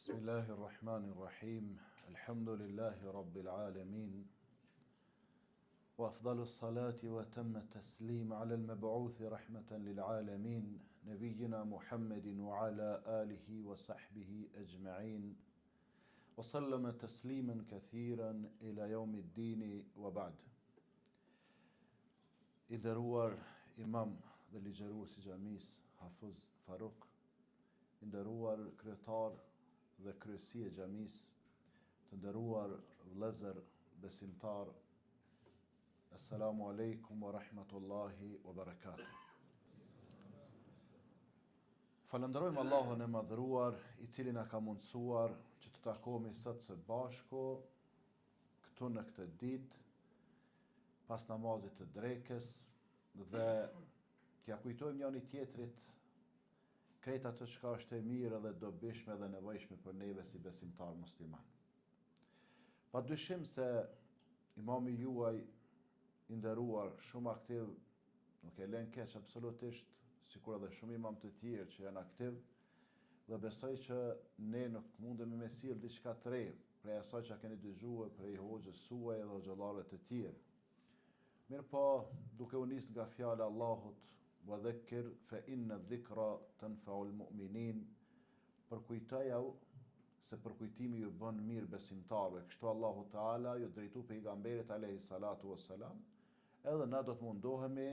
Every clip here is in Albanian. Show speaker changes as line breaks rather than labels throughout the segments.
Bismillahirrahmanirrahim. Alhamdulillahi rabbil alamin. Wa afdalu salati wa tamma taslim ala al-mab'uthi rahmatan lil alamin, nabiyyina Muhammedin wa ala alihi wa sahbihi ajma'in. Wa sallama tasliman kathiran ila yawmi ddini wa ba'd. I nderuar imam dhe ligjërues i xhamisë Hafiz Faruk, i nderuar kryetar dhe kryesi e xhamisë, të nderuar vëllezër besimtar, assalamu alaikum wa rahmatullahi wa barakatuh. Falenderojmë Allahun e madhëruar, i cili na ka mundësuar që të takohemi sot së bashku këtu në këtë ditë pas namazit të drekës dhe t'ja kujtojmë njëri tjetrit krejt atë çka është e mirë dhe dobishme dhe nevojshme për neve si besimtar musliman. Padyshim se imami juaj i nderuar, shumë aktiv, nuk e lën keq absolutisht, sikur edhe shumë imam të tjerë që janë aktiv, dhe besoj që ne nuk mundemi me sjell diçka të re prej asaj që keni dëgjuar prej hoxhës suaj dhe hoxhallarëve të tjerë. Mirë po, duke u nis nga fjala e Allahut, wa dhakkir fa inna dhikra tanfa'ul mu'minin, përkujtojau se përkujtimi ju bën mirë besimtarëve. Kështu Allahu Teala ju drejtu pejgamberit alayhi salatu wassalam, edhe na do të mundohemi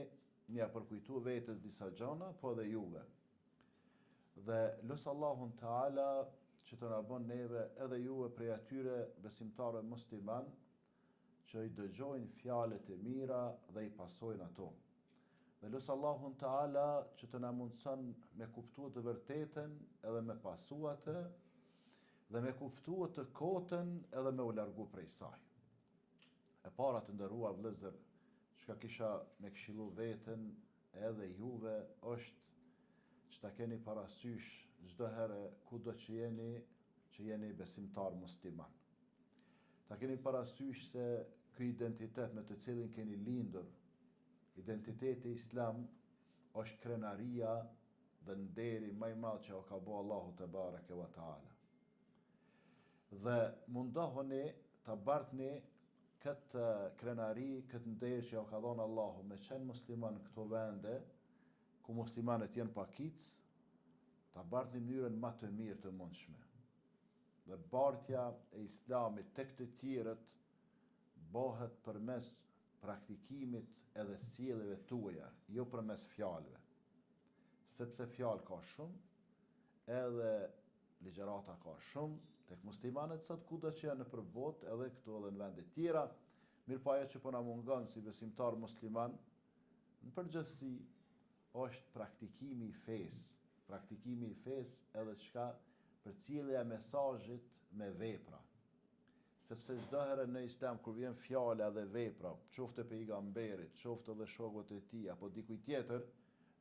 mja përkujtu vetes disa gjëra, po edhe juve. Dhe lutë Allahun Teala që të na bën neve edhe juve prej atyre besimtarëve musliman që i dëgjojnë fjalët e mira dhe i pasojnë ato. Dhe lutë Allahun Teala që të na mundson me kuptuar të vërtetën edhe me pasua atë, dhe me kuptuar të kotën edhe me u largu prej saj. E para të nderuar vëllezër, çka kisha me këshillu veten edhe juve është që ta keni parasysh çdo herë kudo që jeni besimtar musliman. Ta keni parasysh se ky identitet me të cilin keni lindur, identiteti islam, është krenaria dhe nderi më i madh që o ka bo Allahu te bareke wa taala. Dhe mundohuni ta bartni këtë krenari, këtë nder që o ka dhënë Allahu me qenë musliman këto vende ku muslimanët janë pakic, ta bartni në mënyrën më të mirë të mundshme. Dhe bartja e islamit tek të tjerët bëhet përmes praktikimit edhe sjelljeve tuaja, jo përmes fjalëve. Sepse fjalë ka shumë, edhe ligjërata ka shumë, tek muslimanët sot kudo që janë nëpër botë, edhe këtu edhe në vende tjera, mirë po ajo që po na mungon si besimtar musliman, në përgjithësi është praktikimi i fesë edhe çka përcjellja e mesazhit me vepra. Sepse çdo herë në islam kur vjen fjala dhe vepra, qoftë pejgamberit, qoftë edhe shokut e tij apo dikujt tjetër,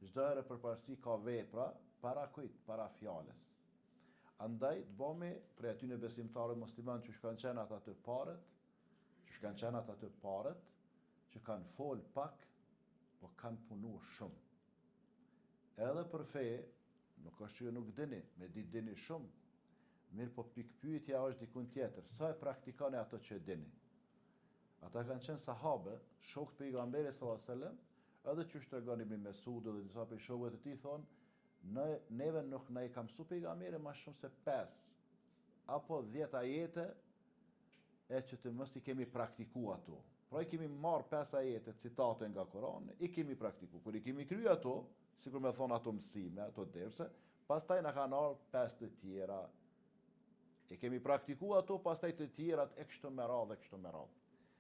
çdo herë përparësi ka vepra para kujt? Para fjalës. Andaj të bëhemi prej atyre besimtarëve musliman që kanë qenë ata të parët, që kanë fol pak, po kanë punuar shumë. Edhe për fe, nuk është që nuk dini, me ditë dini shumë. Mirë po pikpyetja është dikun tjetër, sa e praktikoni ato që dini? Ata kanë qenë sahabe, shokët pejgamberit sallallahu alajhi wasallam, edhe që tregon Ibn Mesud dhe disa prej shokëve të tij thonë, neve nuk na i ka mësuar pejgamberi më shumë se 5 apo 10 ajete e që të mos i kemi praktikuar ato. Pra i kemi marrë 5 ajete, citate nga Kurani, i kemi praktikuar. Kur i kemi kryer ato, sikur më thon ato mësime, ato derse, pastaj na kanë ardhur 5 të tjera. E kemi praktikuar ato, pastaj të tjerat e kështu me radhë.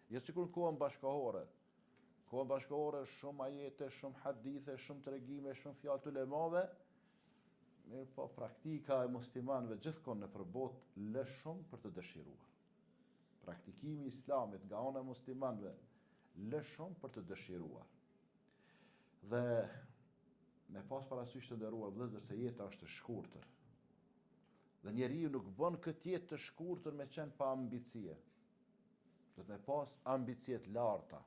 Jo sikur në kohën bashkëkohore. Kohën bashkëkohore shumë ajete, shumë hadithe, shumë tregime, shumë fjalë të ulemave. Mirë po praktika e muslimanëve gjithkohë në përbot lë shumë për të dëshiruar. Praktikimi i islamit nga ana e muslimanëve lë shumë për të dëshiruar. Dhe me pas parasysh të nderuar vëllezër se jeta është e shkurtër. Dhe njeriu nuk bën këtë jetë të shkurtër me qenë pa ambicie. Do të me pas ambicie të larta.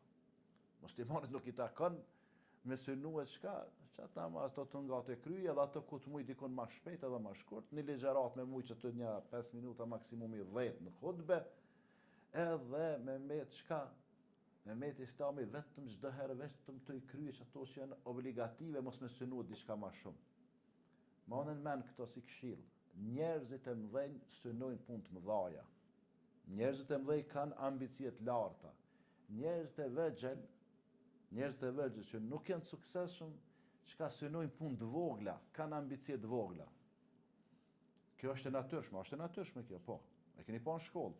Muslimanit nuk i takon me synu e qka, që ata ma ato të nga të kryje, edhe ato ku të mujt dikon ma shpejt edhe ma shkurt, një legjerat me mujt që të një 5 minuta maksimumi 10 në khutbe, edhe me met qka, me met islami vetëm çdo herë vetëm të i kryje që ato që janë obligative, mos me synu diçka ma shumë. Manen men këto si këshill. Njerëzit e mdhenj synojnë punë të mëdhaja. Njerëzit e mdhenj kanë ambiciet larta. Njerëzit e vegjël që nuk janë suksesshëm, çka synojnë punë të vogla, kanë ambicie të vogla. Kjo është e natyrshme kjo, po. E keni pa në shkollë.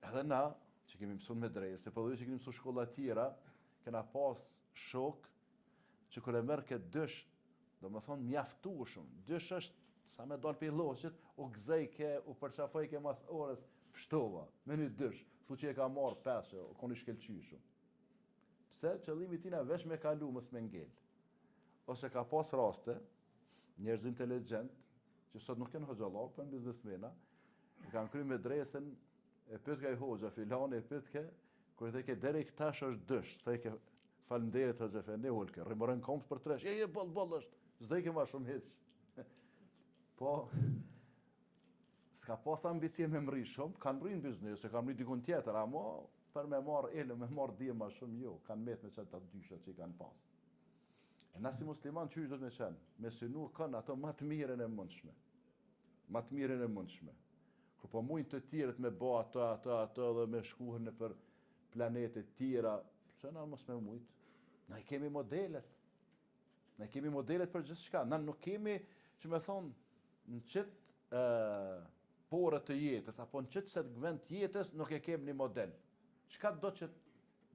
Edhe na, që kemi mësuar me drejse, po dhe që kemi mësuar shkolla tjera, kena pas shok që kur e merr këtë dysh, do më thonë mjaftueshëm. Dysh është sa me dal për i loqit, u gzejke, u përqafojke mas orës, pështova, me një dysh, thu që e ka marrë peshe, o koni shkelqyshëm. Pse qëllimi tina vesh me kalu, mës me ngell. Ose ka pas raste, njerëz inteligjent, që sot nuk janë hoxhallar, për në biznesmena, e kanë kry me dresen, e pyetke i hoxha, filani e pyetke, kur i theke, deri këtash është dysh, theke, falenderit hoxha fene, ulke, rrimërën kompë për tresh, boll është, zdejke ma shumë hiq. Po, s'ka pas ambicie me mri shumë, kanë mri në biznes, se kanë mri dikun tjetër, ama për me marrë elë, me marrë dje ma shumë jo, kanë met me qëtë atë dyshat që i kanë pas. E na si musliman qysh do të me qenë, me synu kanë ato ma të miren e mundshme. Ma të miren e mundshme. Kur po mujnë të tjerët me ba ato dhe me shkuhen në për planetet tjera, pse na mos me mujtë? Na i kemi modelet. Na i kemi modelet për gjithë shka. Na nuk kemi, që me thonë, në qitë porët të jetës, apo në qitë segment jetës, nuk e kemi një model. Qka do që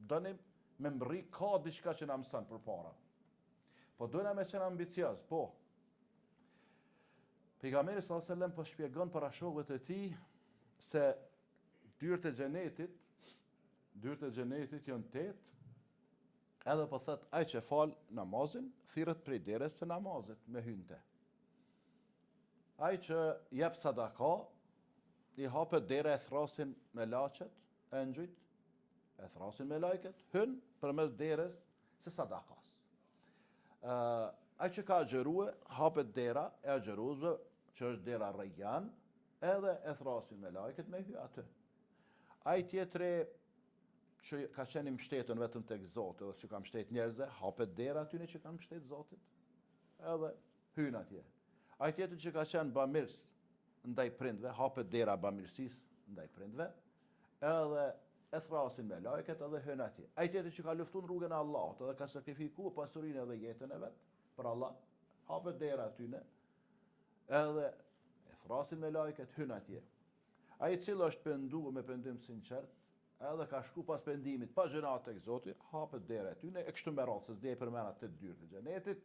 donim me mbri, ka diçka që na mësën për para. Po dojna me qenë ambicios, po. Pejgamberi sallallahu alajhi wasallam po shpjegon para shokëve të tij se dyert e xhenetit janë 8, edhe po thot ai që fal namazin, thirret prej derës së namazit me hynte. Ai që jep sadaka, i hapet dera e thrasin me laçet, engjujt, e thrasin me lajket, hyn përmes derës së sadakas. Ai që ka agjërue, hapet dera e agjëruesve, që është dera Rayyan, edhe e thrasin me lajket me hy aty. Ai tjetri që ka qenë mbështetën vetëm tek Zoti, edhe që ka mbështet njerëzve, hapet dera atyne që kanë mbështet Zotit, edhe hyn atje. Ai tjetri që ka qenë bamirës ndaj prindve, hapet dera bamirësisë ndaj prindve, edhe e thrasin me lajket edhe hyn atje. Ai tjetri që ka luftuar rrugën e Allahut, edhe ka sakrifikuar pasurinë edhe jetën e vet për Allah, hapet dera atyne, edhe e thrasin me lajket, hyn atje. Ai i cili është penduar me pendim sinqert, edhe ka shku pas pendimit, pa gjënat tek Zoti, hapet dera atyne, e kështu me radhë, se s'dej përmend atë dyert të xhenetit.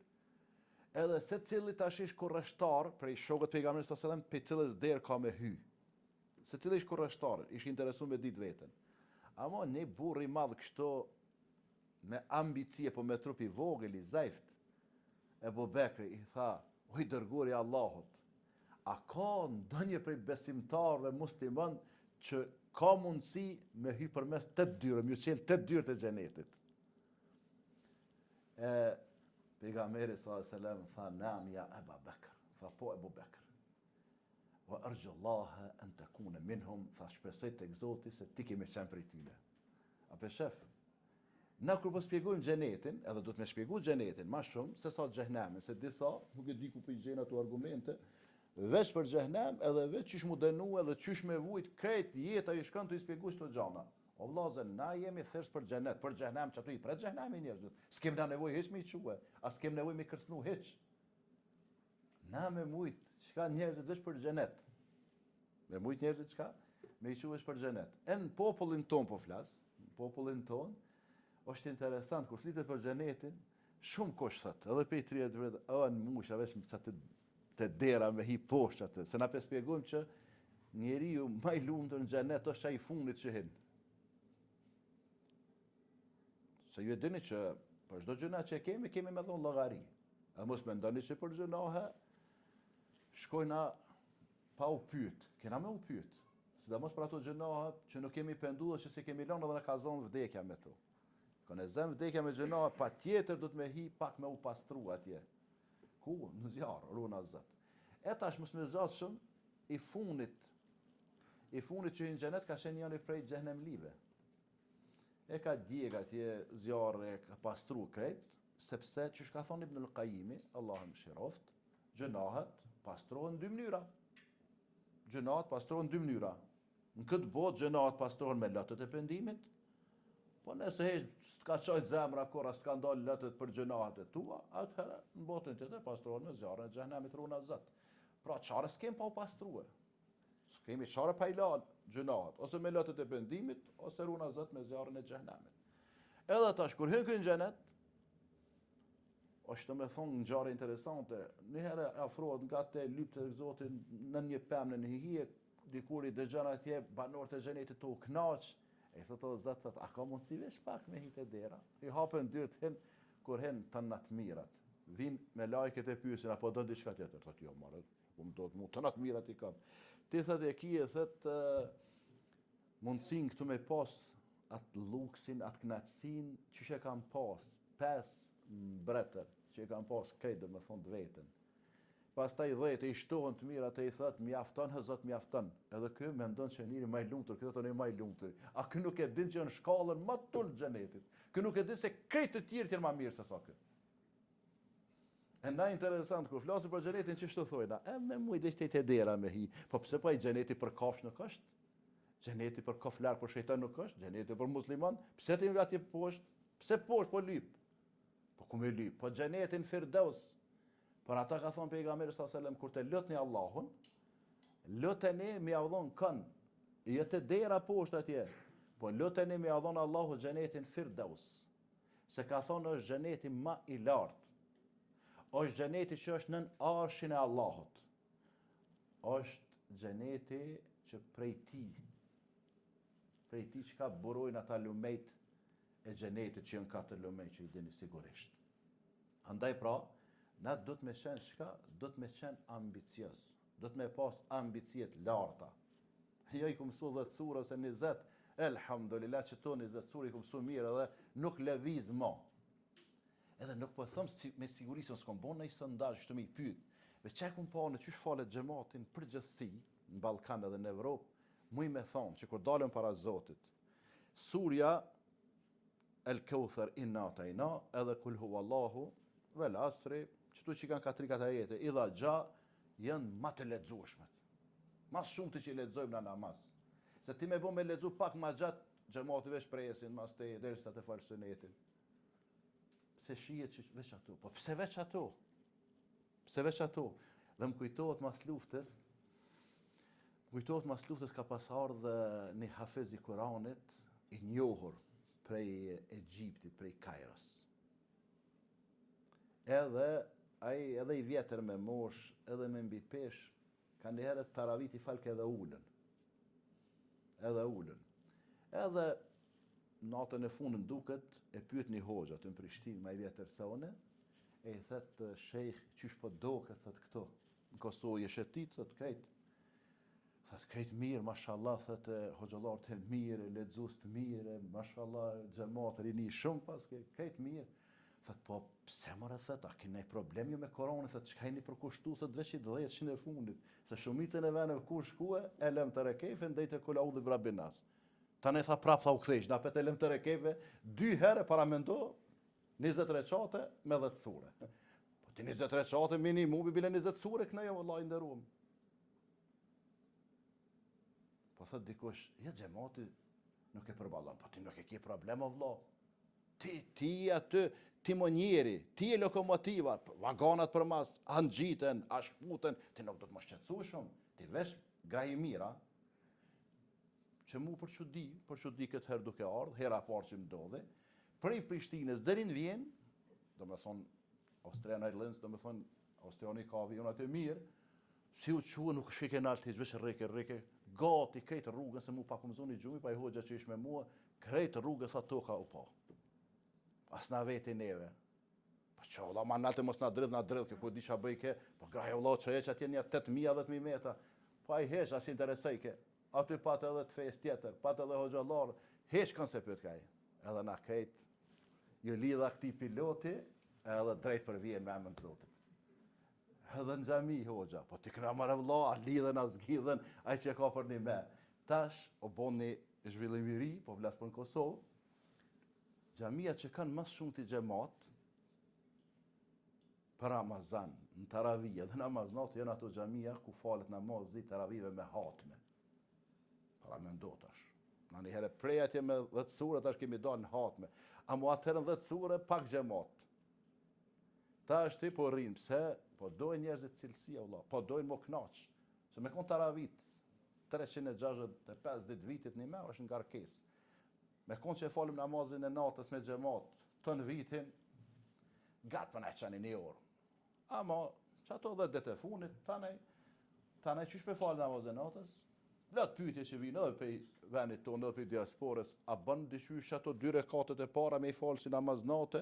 Edhe secili tash ish kurreshtar prej shokët pejgamberit sallallahu alajhi wasallam, pe cilës derë ka me hy. Secili ish kurreshtar, ish interesuar me ditë veten. Ama një burr i madh kështu me ambicie, po me trup i vogël i zajft, Ebu Bekri i tha, o i dërguari i Allahut, a ka ndonjë prej besimtarëve musliman që ka mundësi me hy përmes 8 dyre, më qel 8 dyert e xhenetit? Pejgamberi sallallahu alajhi wasallam tha, "Nam ya Abu Bekr." Tha, po Ebu Bekr. Wa arju Allah an takuna minhum, tha, shpresoj tek Zoti se ti ke me qenë prej tyre. Apo shef, na kur po shpjegojmë xhenetin, edhe do të më shpjegoj xhenetin më shumë se sa xhehenamin, se disa nuk e di ku po i gjejnë ato argumente, veç për xhehenam, edhe veç çish mu dënu, edhe çish me vujt krejt jeta i shkon të i shpjegoj këto gjëra. O vllazë, na jemi thjesht për xhenet, për xhehenam që ato i pret xhehenami njerëzit. S'kem na nevojë hiç me i çue, as kem nevojë me kërcënu hiç. Na me mujt, çka njerëzit veç për xhenet. Me mujt njerëzit çka? Me i çuesh për xhenet. En popullin ton po flas, popullin ton, është interesant kur flitet për xhenetin, shumë kush thot, edhe pe 30 vjet, në musha veç me çatë të dera me hi poshtë atë, se na shpjegojmë që njeriu më i lumtur në xhenet është ai i fundit që hin. Se ju e dini që për çdo gjëna që kemi me dhon llogari. A mos mendoni që për gjënohe shkojna pa u pyet, kena me u pyet. Sidomos për ato gjënohe që nuk kemi penduar që se kemi lënë edhe na ka zonë vdekja me to. Ka në zemë vdekja me gjëna, pa tjetër du të me hi pak me u pastru atje. Ku? Në zjarë, runa zët. E tash mos me zgjat shumë, i funit që hynë xhenet ka qenë njëri prej xhenem live. E ka djeg atje zjarë, e ka pastru krejt, sepse që shka thonë Ibnul Qayyimi, Allah më shiroft, gjënahet pastrohen në dy mënyra. Gjënahet pastrohen në dy mënyra. Në këtë botë gjënahet pastrohen me lotët e pendimit, po nëse s'ka qajt zemra kora, s'ka ndalë lotët për gjënahet e tua, atëherë në botën tjetër pastrohen me zjarën e xhenemit runa zot. Pra çare s'kem pa u pastrue. S'kemi çare pa i lal gjënahet, ose me lotët e pendimit, ose runa zot me zjarën e xhenemit. Edhe tash kur hyn në xhenet, është me thonë ngjarje interesante. Një herë afrohet nga te lyptë e Zotit në një pemë në hije, dikur i dëgjon atje banorët e xhenetit të u knaq. E thotë o Zot, a ka mundësi veç pak me hitë dera? I hapen dyert hin kur hin të nat mirat. Vin me lajket e pyesin apo do diçka tjetër, thotë jo, marrë, po më do të mu të nat mirat i kam. Ti thotë e kije thotë mundësin këtu me pas atë luksin, atë knaqësin që e kam pas 5 mbretër që e kam pas krejt dhe me thonë të vetën. Pastaj 10 i shtohen të mirë, atë i thot mjafton, Zot mjafton. Edhe ky mendon që njëri më i lumtur, ky thotë më i lumtur. A ky nuk e din që në shkallën më të ulët xhenetit. Ky nuk e din se krejt të tjerë janë më mirë se sa ky. Enda interesant kur flasim për xhenetin ç'është thojna, me mujt është te dera me hi. Po pse po ai xheneti për kafsh nuk është? Xheneti për kaf larg për shejtan nuk është? Xheneti për musliman, pse ti atje poshtë? Pse poshtë po lyp? Po ku me lyp? Po xhenetin Firdaus. Por ata ka thonë pejgamberi sallallahu alajhi wasallam kur të lutni Allahun, luteni me avllon kën, jo te dera poshtë atje, po luteni me avllon Allahu xhenetin Firdaus. Se ka thonë është xheneti më i lartë. Është xheneti që është nën arshin e Allahut. Është xheneti që prej ti që ka burojnë ata lumejt e xhenetit që janë 4 lumej që i dini sigurisht. Andaj pra, na do të me qenë shka? Do të me qenë ambicios. Do të me pas ambiciet larta. Jo i ku mësu 10 sura ose 20, elhamdulillah që to 20 sura i ku mësu mirë edhe nuk lëviz ma. Edhe nuk po thëmë me sigurisë në s'kom bon në i sondazh që të me i pyet. Me që kum pa në qysh falet xhamatin përgjithësi në Ballkan edhe në Evropë, muj me thonë që kur dalën para Zotit, surja El Kauthar inna atajna edhe kul huwallahu vel asri, qëtu që kanë 4 ajete, idha gja, janë ma të lexueshmet. Mas shumë të që i lexojmë në namaz. Se ti me bo me lexu pak ma gjatë, xhamati veç presin, mas te derisa të falë sunetin. Pse shihet që veç ato? Po pse veç ato? Pse veç ato? Dhe më kujtohet mas luftës ka pas ardhe një hafiz i Kuranit, i njohur prej Egjiptit, prej Kairos. Edhe i vjetër me mosh, edhe me mbi pesh, ka njëherët taravit i falke edhe ullën. Edhe natën e fundën duket, e pyet një hoxha të në Prishtinë, ma i vjetër se one, e i thëtë shejh, qysh po doke, thëtë këto. Në Kosovë je shetit, thëtë krejt. Thëtë krejt mirë, mashallah, thëtë hoxhallar të mirë, lexues të mirë, mashallah, xhamat rini shumë paske, krejt mirë. Thëtë po, pse mëre thëtë, a kene problem jo me koronë, thëtë që ka jeni përkushtu, thëtë veç i 10 e fundit, se shumicën e vene ku shkue, e lem të rekefe, ndejtë e kula u dhe brabinas. Ta ne tha prap, tha u kthesh, na pet e lem të rekefe, 2 herë para mendo, 20 reqate me 10 sure. Po ti 20 reqate minimum, bile 20 sure, këna jo vëllai nderuam. Po thëtë dikush, ja xhamati nuk e përballon, po ti nuk e ke problem o vëlla. Ti aty, ti monjeri, ti e lokomotiva, vagonat për mas, anë gjiten, a shkputen, ti nuk do të më shqetësu shumë, ti vesh grahi mira, që mu për që di këtë herë duke ardhë, hera parë që më dodhe, prej Prishtinës deri në Vjenë, do me thonë Austrian Airlines, do me thonë Austriani ka avion atë mirë, si u qua nuk shike nalt, hiç vesh rreke, gati krejt rrugën, se mu pa kumzoni gjumi, pa i hoxha që ish me mua, krejt rrugën tha toka u pa. As na veti neve. Po që vëlla, ma nalte mos na dridh, ke ku di qa bëjke, po graja vëlla që eq atje një 8.000-10.000 metra, po a i heq, as interesejke, aty pat edhe të fejs tjetër, pat edhe hoxhallar, heq kanë se pyet kaj, edhe na krejt, ju lidha këti piloti, edhe drejt për vijen me emën të Zotit. Edhe në xhami hoxha, po ti këna marrë vëlla, a lidhen, a zgjidhen, ai që ka për një me. Tash, o bon një zhvillim i ri, po vlas për në Kosovë, xhamia që kanë më shumë të xhamat, për Ramazan, në taravije dhe namaznat, janë ato xhamia ku falet namazi taravive me hatme. Para me ndotash. Në një herë prej atje me 10 sure, tash kemi dalë në hatme. A mu atërën 10 sure, pak xhamat. Ta është ti po rrinë, pse? Po dojnë njerëzit cilësia, Allah. Po dojnë mo knaq. Se me konë taravit, 365 ditë vitit një me, është nga ngarkes. Me konë që e falim namazin e natës me xhamat, të në vitin, gatë për ne qani një orë. Ama, që ato 10 ditë e funit, tane qysh me falë namazin e natës, Blat pyetje që vinë edhe pej venit tonë, edhe pej diasporës, a bën dyqysh ato 2 rekatet e para me i falë si namaz nate,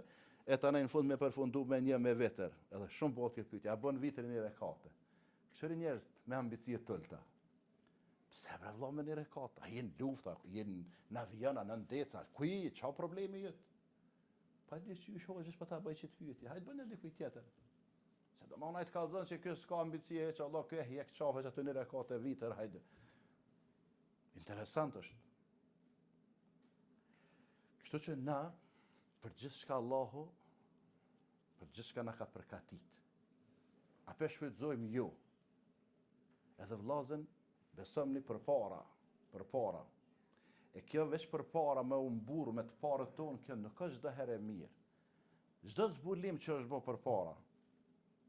e tani në fund me përfundu me një me vetër. Edhe shumë bëhet kjo pyetje, a bën vitrin 1 rekate? Këshëri njerëz me ambicie tëlta. Pse bre vëlla me 1 rekat? A jenë lufta, jenë në aviona, në ndeca, kuj, qa problemi jëtë? Pa dyqysh hoqësh pa ta bëj qëtë pyetje, hajtë bënë dikuj tjetër. Se do ma unajtë kalzën që kjo s'ka ambicie, që Allah kjo e jek qafe që ato 1 rekat e vitër, hajde. Interesant është. Kështu që na, për gjithë shka Allahu, për gjithë shka na ka përkatit. A pe shfrytëzojmë jo. Edhe vllazën, besojmë për para. E kjo veç për para me umbur, me të parët tonë, kjo nuk është çdo herë e mirë. Çdo zbulim që është bo për para,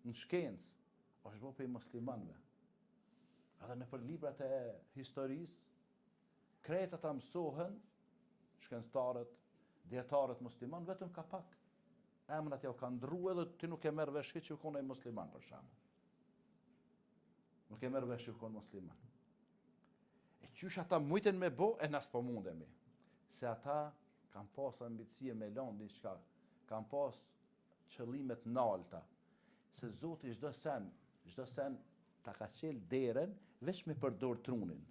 në shkencë, është bo për i muslimanve. Edhe në për librat e historisë, krejt ata mësohen, shkencëtarët, dietarët musliman, vetëm ka pak. Emrat ja u ka ndru edhe ti nuk e merr vesh që u kone musliman për shembull. Nuk e merr vesh që u kone musliman. E qysh ata mujten me bo, e nas po mundemi. Se ata kanë pas ambicie me lanë diçka, kanë pas qëllimet nalta. Se Zoti çdo sen ta ka qel derën veç me përdor trunin.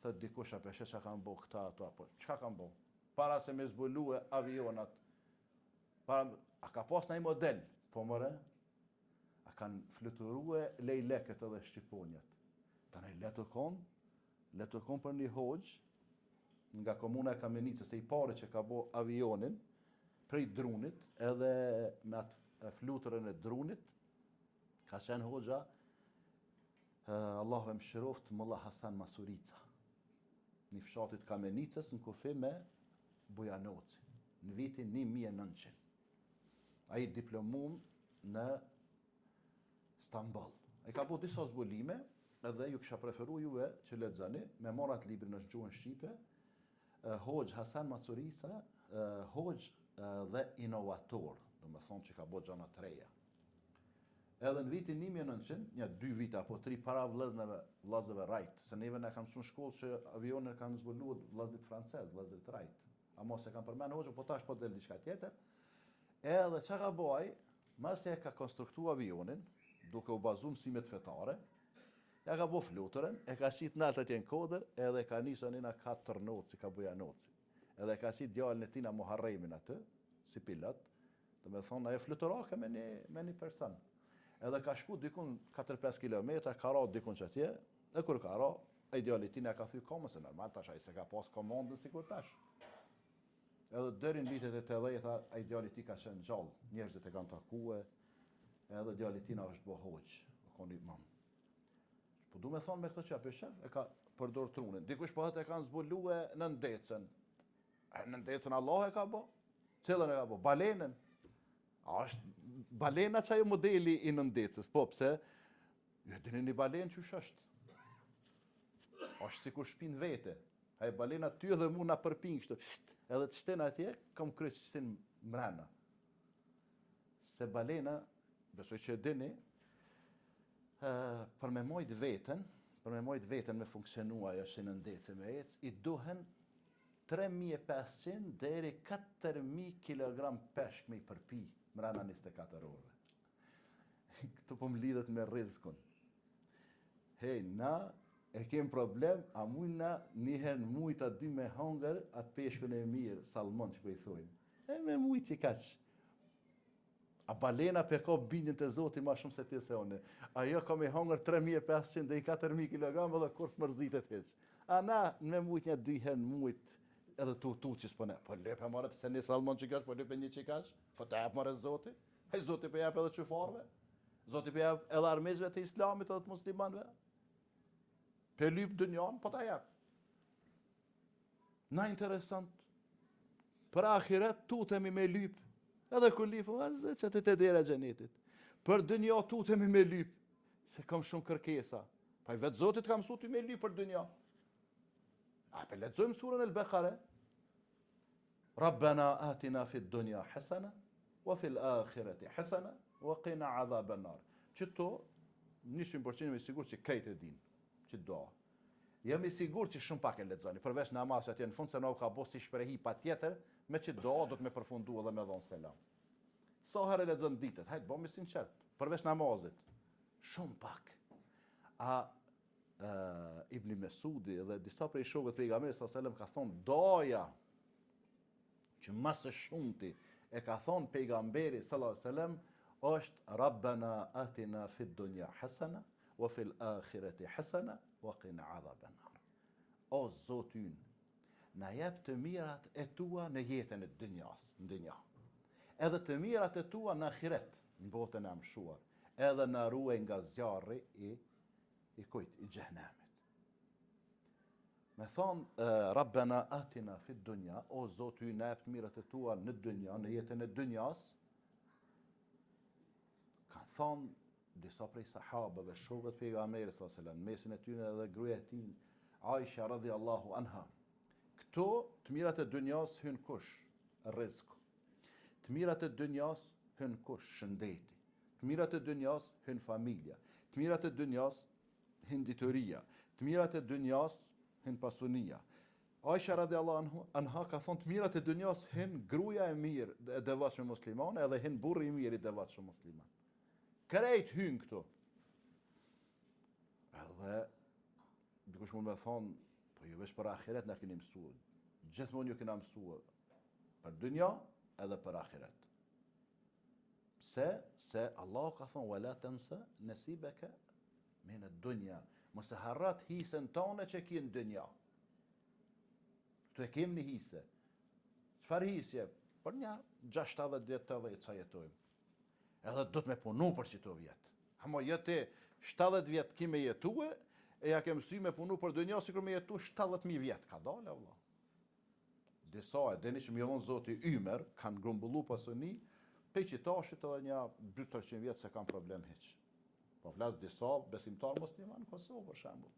Thët dikush apo që kanë bo këta ato apo çka kanë bo? Para se me zbulue avionat. A ka pas një model? Po mëre? A kanë fluturue lejleket edhe shqiponjat. Tani letë kon për një hoxh nga komuna e Kamenicës, e i pari që ka bo avionin prej drunit, edhe me atë fluturën e drunit, ka qenë hoxha Allahu e mëshiroft Molla Hasan Masurica. Një fshatit Kamenicës në kufi me Bujanoci, në vitin 1900. A i diplomum në Stamboll. E ka bo disa zbulime, edhe ju kësha preferu juve që lexoni, me marat libri në gjuhën shqipe, Hoxh Hasan Masurica, hoxh dhe inovator, do me thonë që ka bo gjana të reja. Edhe në vitin 1900, 2 vite apo 3 para vllazëve Wright, se neve ne kam mësuar në shkollë që avionin kanë zbuluar vllazërit francez, vllazërit Wright. A mos e kanë përmend hoxhën, po tash po del diçka tjetër. Edhe çka ka bëj, masi e ka konstruktu avionin, duke u bazuar mësimet fetare, ja ka bo fluturën, e ka qit nalt atje në kodër, edhe ka nisën ina 4 noci, ka Bujanoci. Edhe ka qit djalin e tina Muharremin aty, si pilot, do me thonë, ajo fluturake me një person. Edhe ka shku dikun 4-5 kilometra, ka ra dikun që atje, e kur ka ra, e djali tina ka thuj komën, se normal tash, a i se ka pas komandën si kur tash. Edhe dërin vitet e 80-ta, a i djali ti ka qenë gjallë, njerëzit e kanë takue, edhe djali tina është bo hoqë, koni mamë. Po du me thonë me këto që apë shef, e ka përdor trunin. Dikush po e kanë zbulue në ndecën. Në ndecën Allah e ka bo? Cilën e ka bo? Balenën. A është balena që ajo modeli i në ndecës, po pse? Jo dini një balenë që është. është si kur shpin vete. Ajo balena ty edhe mu na përpin kështu. Edhe të shten atje, kam kërë që shten mrena. Se balena, besoj që e dini, për me mojt veten me funksionu ajo që në ndecë me ecë, i duhen 3500 deri 4000 kg peshk me i përpi mrena 24 orëve. Këtu po më lidhet me rizkun. Hej, na e kem problem, a mujna njëherë mujta 2 me hangër atë peshkën e mirë, salmon që po i thujnë. E me mujt që kaq. A balena pe ka bindjen të Zotit ma shumë se ti se une. Ajo ka me hangër 3500 dhe i 4000 kg dhe kur s'mërzitet heq. A na me mujt një 2 herë në mujt edhe tu që s'pone. Po lepe marë pëse një salmon që kash, po lepe një që kash, po të jep marë Zotit. Hej Zotit për jep edhe qyfarve. Zotit për jep edhe armizve të islamit edhe të muslimanve. Për lyp dënjan, po të jep. Na interesant. Për ahiret tutemi me lyp. Edhe kur lyp, zë që të dera xhenetit. Për dënja tutemi me lyp. Se kam shumë kërkesa. Pa i vetë Zotit ka mësu ty me lyp për dënja. A për lexojmë surën Al-Baqara. Rabbana atina fid dunya hasana wa fil akhirati hasana wa qina adhaban nar. Çto 100% me sigurt që krejt e din. Që do. Jam i sigurt që shumë pak e lexoni, përveç namazit atje në fund se na u ka bosi shprehi patjetër, me që do të me përfundu edhe me dhon selam. Sa herë lexon ditët, hajt bëmi sinqert, përveç namazit. Shumë pak. Ibn Mesudi dhe disa prej shokëve të pejgamberit sallallahu alajhi wasallam ka thonë doja që më së shumti e ka thonë pejgamberi sallallahu alajhi wasallam është Rabbana atina fid dunya hasana wa fil akhirati hasana wa qina adhaban nar. O Zoti ynë, na jep të mirat e tua në jetën e dynjas, në dynja. Edhe të mirat e tua në ahiret, në botën e mshuar, edhe na ruaj nga zjarri i xhenemit. Me thonë, Rabbena atina fit dunja, o Zotë ju na jep të mirat e tua në dynja, në jetën e dynjas, kanë thonë disa prej sahabëve, shokët pejgamberit sallallahu alajhi wasallam, mesin e tyre edhe gruaja e tij, Aisha radhiyallahu anha. Këto të mirat e dynjas hyn kush? Rrezik. Të mirat e dynjas hyn kush? Shëndeti. Të mirat e dynjas hyn familja. Të mirat e dynjas hyn ditoria. Të mirat e dynjas hyn pasunia. Aisha radhiyallahu anha ka thonë të mirat e dynjas hyn gruaja e mirë, e devotshme muslimane, edhe hyn burri i mirë i devotshëm musliman. Krejt hyn këto. Edhe dikush mund me thonë, po ju veç për ahiret na keni mësuar. Gjithmonë ju kena mësuar për dynja edhe për ahiret. Pse? Se Allah ka thonë wala tansa nasibaka min ad-dunya. Mos e harrat hisën tonë që ki në dynja. Këtu e kemi një hise. Çfarë hisje? Për një 60 vjet edhe sa jetojmë. Edhe do të me punu për qëto vjetë. Hamo jetë 70 vjetë ki me jetue, e ja ke mësy me punu për dënja, si kër me jetu 70.000 vjetë. Ka dale, Allah. Disa e deni që mjellon Zoti ymer, kanë grumbullu pasoni, pe qitashit edhe një 200 vjetë se kanë problem heq. Po flasë disa besimtar musliman në Kosovë, për shembull.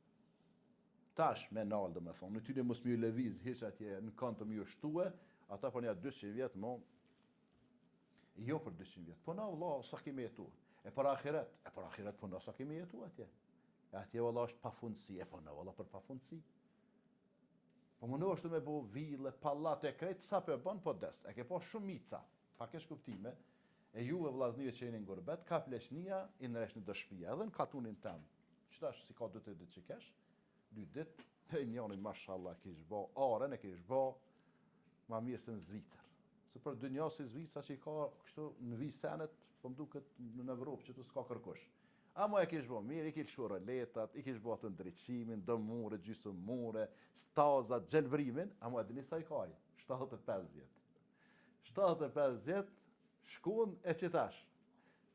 Tash me nalë, do me thonë, në tyne mos më ju lëviz heq atje në kanë të më ju shtue, ata për një 200 vjetë mo, jo për 200 vjetë, po na Allah sa kemi jetu. E për ahiret po na sa kemi jetu atje. E atje valla është pafundësi, e po na valla për pafundësi. Po më në është me bo ville, pallate, krejt, sa për bën, po des. E ke po shumë mica, pa kesh kuptime, e juve vllaznive që jeni në gurbet, ka pleçnia i nresh në dëshpia, edhe në katunin tem. Qëtash si ka 2-3 ditë që kesh, 2 ditë, të njënin mashallah kish bo, arën e kish bo, ma mirë se në Zvicër. Se për dynja si Zvicra që i ka kështu në visenet, po më duket në Evropë që tu s'ka kërkush. Amo e kish bo mirë, i kish shurë letat, i kish bo të ndryqimin, dëmure, gjysëmure, stazat, gjelbrimin, amo e dini sa i kaj, 75 vjet. 75 vjet, shkun e qitash.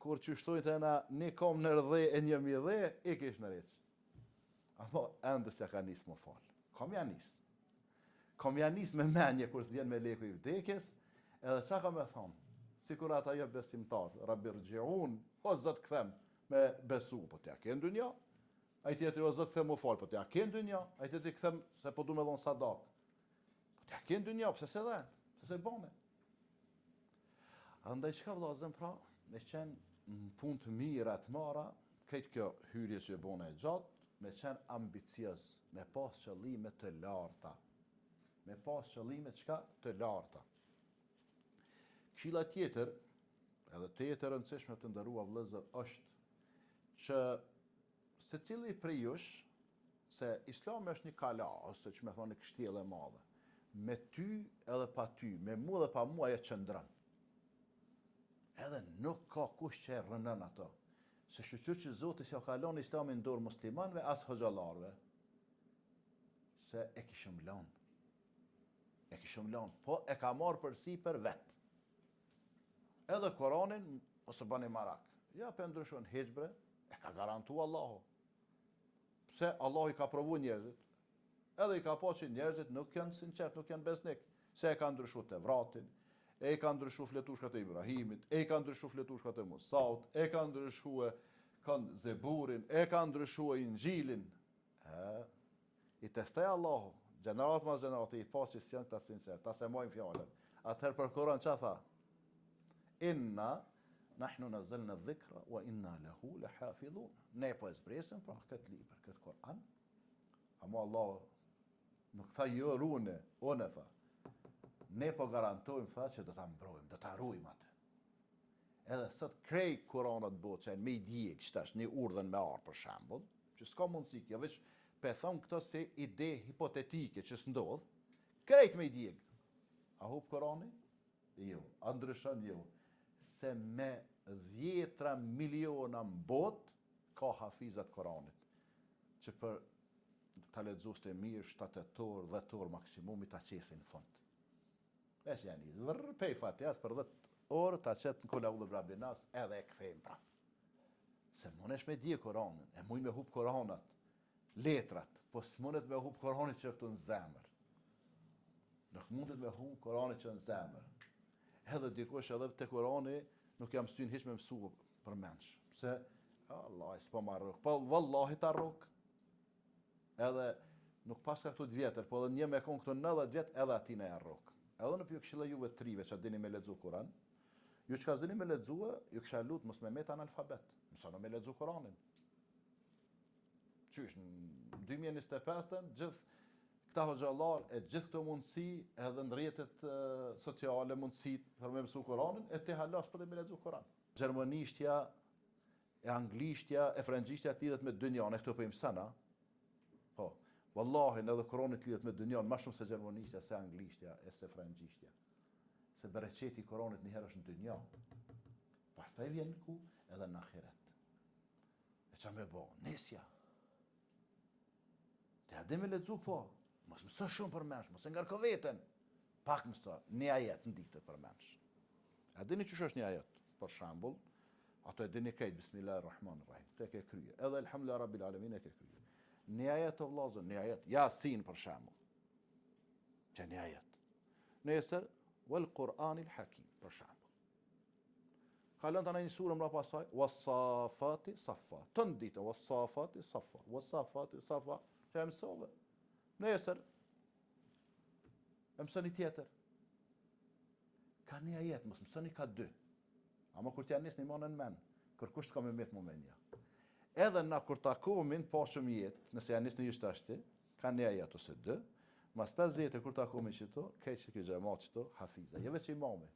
Kur që shtojnë të ena një kom në rëdhe e 1000 dhe, i kish në req. Amo endës ja ka nis më falë. Kom ja nis. Kom ja nis me menje kur të vjen me leku i vdekjes, edhe qa ka me thonë, si kur ata jo besimtar, Rabbi rgjiun, o zot këthem me besu, po t'ja ke në dynja, a i tjetëri o zot këthem më falë, po t'ja ke në dynja, a i tjetëri këthem se po du me dhonë sadak, po t'ja ke në dynja, pëse se dhe, pëse se bane. Andaj qka vlazën pra, me qenë në punë të mirë atë mara, këtë kjo hyrje që e bone e gjatë, me qenë ambicios, me pas qëllime të larta, me pas qëllime qka të larta. Këshilla tjetër, edhe të rëndësishme të ndërrua vëllezër, është që se cili prej jush, se Islami është një kala, ose që me thonë një kështjellë e madhe. me ty edhe pa ty, me mua dhe pa mua ajo qëndron. Edhe nuk ka kush që e rënën ato. Se shqyqyr që Zoti s'ja kalon Islamin dorë muslimanëve as hoxhallarëve. Se e kishëm lanë. E kishëm lanë, po e ka marrë përsi për vetë. Edhe Koranin, ose bani marak. Ja, për ndryshon hijbre, e ka garantu Allahu. Pse Allahu i ka provu njerëzit. Edhe i ka po që njerëzit nuk janë sinqert, nuk janë besnik. Se e ka ndryshu të vratin, e i ka ndryshu fletushkat e Ibrahimit, e i ka ndryshu fletushkat e Musaut, e ka ndryshu Zeburin, e ka ndryshu Injilin. I testoj Allahu, gjenerat ma gjenerat, i po që s'janë të sinqert, ta se mojnë fjallën. Atëherë për Koran që tha? Inna, nahnu nazzalna dhikra, wa inna lahu lahafidhun. Ne po e zbresim pra këtë libër, këtë Koran. Ama Allah nuk tha jo rune, one tha. Ne po garantojmë tha që do ta mbrojmë, do ta ruajmë atë. Edhe sot krej Koranat botë që me i djeg, që tash një urdhën me arë për shembull, që s'ka mundësi, jo veç pe thon këto si ide hipotetike që s'ndodh, krejt me i djeg. A hub Korani? Jo. A ndryshon? Jo. Se me 10 miliona në botë ka hafizat Koranit, që për ta lexuste mirë 7 orë, 10 orë maksimumi ta qesin në fund. Veç janë vërr pej fatjas për 10 orë ta qet në kola udhë brabinas edhe e kthejmë pra. Se munesh me dje Koranin, e muj me hub Koranat, letrat, po s'mundet me hub Koranit që këtu në zemër. Nuk mundet me hub Koranit që në zemër. Edhe dikush edhe te Korani nuk jam syn hiç me mësu për mensh. Pse Allah s'po marrok. Po vallahi ta rrok. Edhe nuk pas ka këtu 2 vjetër, po edhe një me kon këtu 90 vjet edhe aty në rrok. Edhe në ju këshilla juve trive që dini me lexu Kur'an, ju çka dini me lexu, ju kisha lut mos me met analfabet. Mësoni me lexu Kur'anin. Qysh në 2025 gjithë këta hoxhallar e gjithë këto mundësi edhe në rrjetet sociale mundësit për me mësu Koranin, e te halas për me lexu Koran. Gjermanishtja, e anglishtja, e frëngjishtja lidhet me dynjan, e këto po i mësana. Po, wallahi edhe Koranit lidhet me dynjan, ma shumë se gjermanishtja, se anglishtja, e se frëngjishtja. Se bereqeti i Koranit njëherë është në dynjan. Pastaj vjen ku edhe në ahiret. E qa me bo? Nesja. Te a dhe me lexu po. Mos mëso shumë për mensh, mos e ngarko veten. Pak mëso, një ajet në diktet për mensh. A dini çush është një ajet? Për shembull, ato e dini krejt, Bismillahirrahmanirrahim. Te ke krye. Edhe Elhamdulillah Rabbil Alamin e ke krye. Një ajet o vllazën, një ajet, Yasin për shembull. Që një ajet. Nesër, wal Qur'anil Hakim për shembull. Kalon tani një surë mbrapa pasaj, was-safati saffa. Ton ditë was-safati saffa, was-safati saffa. Që e mësove. Nesër, e mësoni tjetër. Ka një ajet, mos mësoni ka 2. Ama kur t'ja nisni monën men, kërkush s'ka me met momenja. Edhe na kur takomin, pashëm jetë, nëse ja nisni ju shtashti, ka një ajet ose 2, mas 50 kur takomin qëto, kej që kjo gjemat qëto, hafiza. Jeve që imami.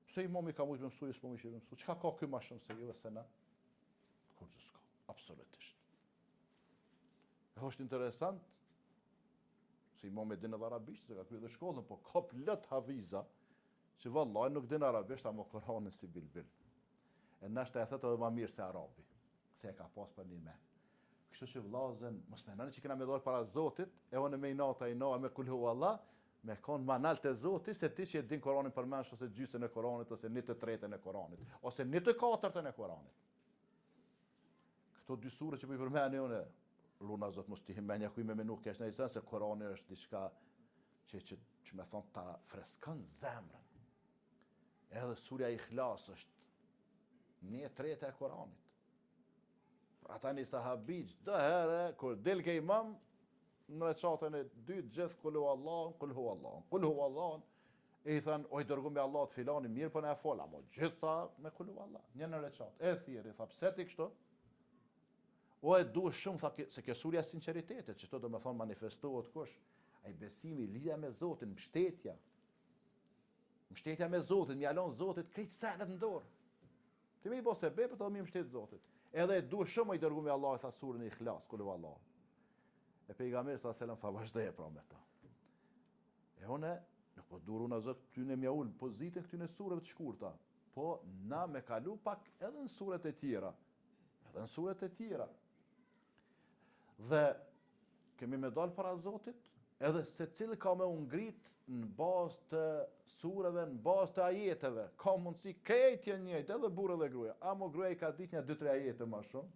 Pse imami ka mujtë me mësu, s'po mujtë me mësu. Qka ka kjo ma shumë se jove se na? Kur që s'ka, absolutisht. E është interesant, se imam e din edhe arabisht, se ka krye dhe shkollën, po ka plot hafiza, që vallahi nuk din arabisht, ama Koranin si bilbil. E nashta e thët edhe ma mirë se arabi, se e ka pas për një me. Kështu që vllazën, mos menoni që kena me dojë para Zotit, e unë me inata me kulhu Allah, me konë manal të Zotit, se ti që e din Koranin për mensh, ose gjysën e Koranit, ose 1/3 e Koranit, ose 1/4 e Koranit. Këto 2 sure që po i përmeni unë, Luna Zot mos t'i himmenja kuj me menu kesh në isen, se Korani është diçka që me thonë ta freskën zemrën. Edhe surja Ikhlas është 1/3 e Koranit. Pra ata një sahabi çdo herë, kur del ke imam, në recatën e 2 gjithë kulhu Allah, kulhu Allah, kulhu Allah, e i thënë, oj dërgu me Allah të filani, mirë për në e fola, mo gjitha me kulhu Allah, një në recatë. E thirë, i tha, pse ti kështu? O e duhe shumë, tha, se kjo surja sinceritetet, që to do me thonë manifestohet kush, a i besimi, lidhja me Zotin, mështetja. Mështetja me Zotin, mjalon Zotit, krejt senet në dorë. Ti me i bo se bepë, të dhe mi mështet Zotit. Edhe e duhe shumë, i dërgu me Allah, e tha surën e Ikhlas, kullu Allah. E pejgamberi sa selam tha vazhdoje pra me ta. E une, nuk po duru në zot këtyne mja ullë pozitën këtyne sureve të shkurta, po na me kalu pak edhe në suret e tjera. Edhe në suret e tjera. Dhe kemi me dalë para Zotit, edhe se cili ka me ungrit në bazë të sureve, në bazë të ajeteve, ka mundësi krejtje njëjtë, edhe burë dhe gruaja. Amo gruaja i ka ditë një 2-3 ajete ma shumë,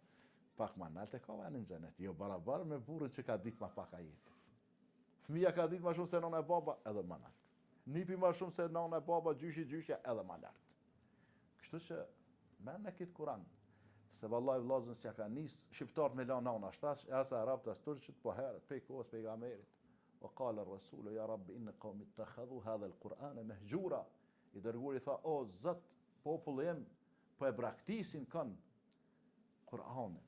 pak ma nalt e ka venë në xhenet. Jo barabar me burën që ka ditë ma pak ajete. Fëmija ka ditë ma shumë se nona e baba, edhe ma nalt. Nipi ma shumë se nona e baba, gjyshja, edhe ma lart. Kështu që merrni këtë Kur'an. Se vallahi vllazën s'ja ka nis shqiptarët me la nana shtash, e asa arabët as turqit, po herët pej kohës pejgamberit. Wa qala ar-rasul ya rabbi inna qaumi ittakhadhu hadha al-Qur'ana mahjura. I dërguari tha, o Zot, populli im po e braktisin kan Kur'anin.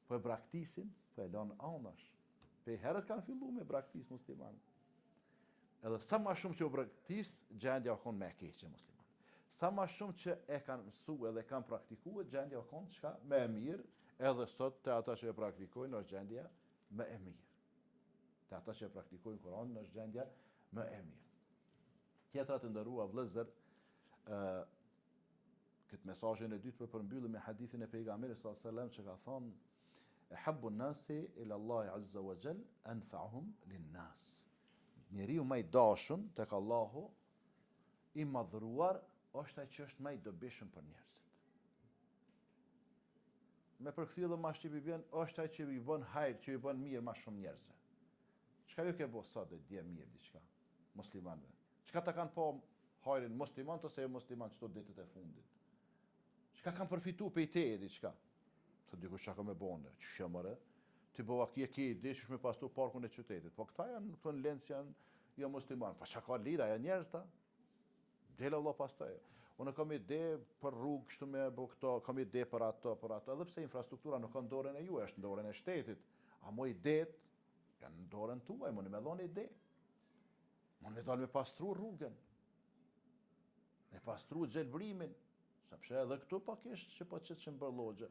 Po e braktisin, po e lën anash. Pej herët kanë filluar me braktis musliman. Edhe sa më shumë që u braktis, gjendja ka qenë më e keqe musliman. Sa më shumë që e kanë mësuar dhe kanë praktikuar, gjendja ka qenë çka më e mirë, edhe sot te ata që e praktikojnë është gjendja më e mirë. Te ata që e praktikojnë Kur'anin është gjendja më e mirë. Tjetra të nderuar vëllezër, këtë mesazhin e dytë po përmbyllim me hadithin e pejgamberit sallallahu alajhi wasallam që ka thonë habbu an-nasi ila Allah azza wa jall anfa'uhum lin-nas. Njeriu më i dashur tek Allahu i madhruar është ai që është më i dobishëm për njerëzit. Me përkthyer dhe ma shqipi bjen, është ai që i bën hajër, që i bën mirë më shumë njerëzve. Çka ju ke bo sot dhe dje mirë diçka muslimanëve? Çka ta kanë po hajrin musliman ose jo musliman çdo ditët e fundit? Çka kanë përfituar pe teje diçka? Të dikush çka ka me bonde, ç'është më ti bova ke ide që me pastu parkun e qytetit. Po këta janë thon lëndës janë jo musliman. Po çka ka lidha janë njerëz ta? Dela Allah pastaj. Unë kam ide për rrugë kështu me bo këto, kam ide për ato, edhe pse infrastruktura nuk ka në dorën e juaj, është në dorën e shtetit. A mo idet janë në dorën tuaj, mund me dhoni ide. Mund me dalë me pastru rrugën. Me pastru gjelbrimin. Sepse edhe këtu pak ishtë që po qëtë që mbërlogje.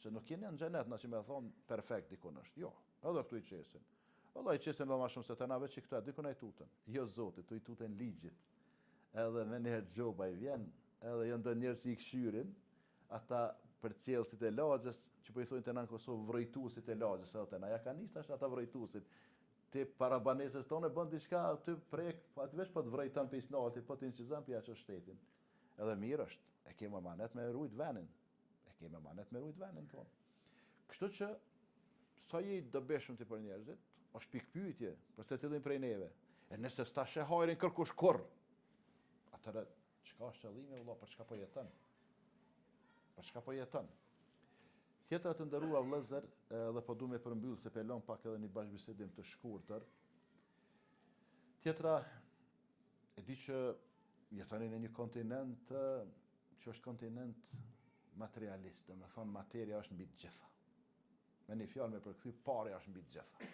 Se nuk jeni në xhenet, na që me thonë perfekt dikun është. Jo, edhe këtu i qesin. Allah i qesin edhe ma shumë se të nave që këtu e dikun e tutën. Jo Zotit, tu i tutën ligjit. Edhe me njerë gjoba i vjen, edhe jënë të njerë si i këshyrin, ata për cilësit e lagjes, që po i thujnë të në Kosovë vrojtusit e lagjes, edhe të na ja ka njështë ashtë ata vrojtusit. Ti para banesës tonë e bën diçka, ty prek, aty veç po të vrojtan për isnalti, po të inqizan për ja që shtetin. Edhe mirë është, e kemë emanet me rujt venin. Kemi emanet me rujt venin tonë. Kështu që, sa je i dobishëm ti për njerëzit, është pikpyetje për secilin prej neve. E nëse s'ta sheh hajrin kërkush kurr, atëherë çka është qëllimi vëlla, për çka po jeton? Për çka po jeton? Tjetra të nderuar vëllezër, edhe po duam të përmbyll se pe lëm pak edhe një bashkëbisedim të shkurtër. Tjetra e di që jetoni në një kontinent që është kontinent materialist, do me thonë materia është mbi të gjitha. Me një fjalë me përkthy, parja është mbi të gjitha.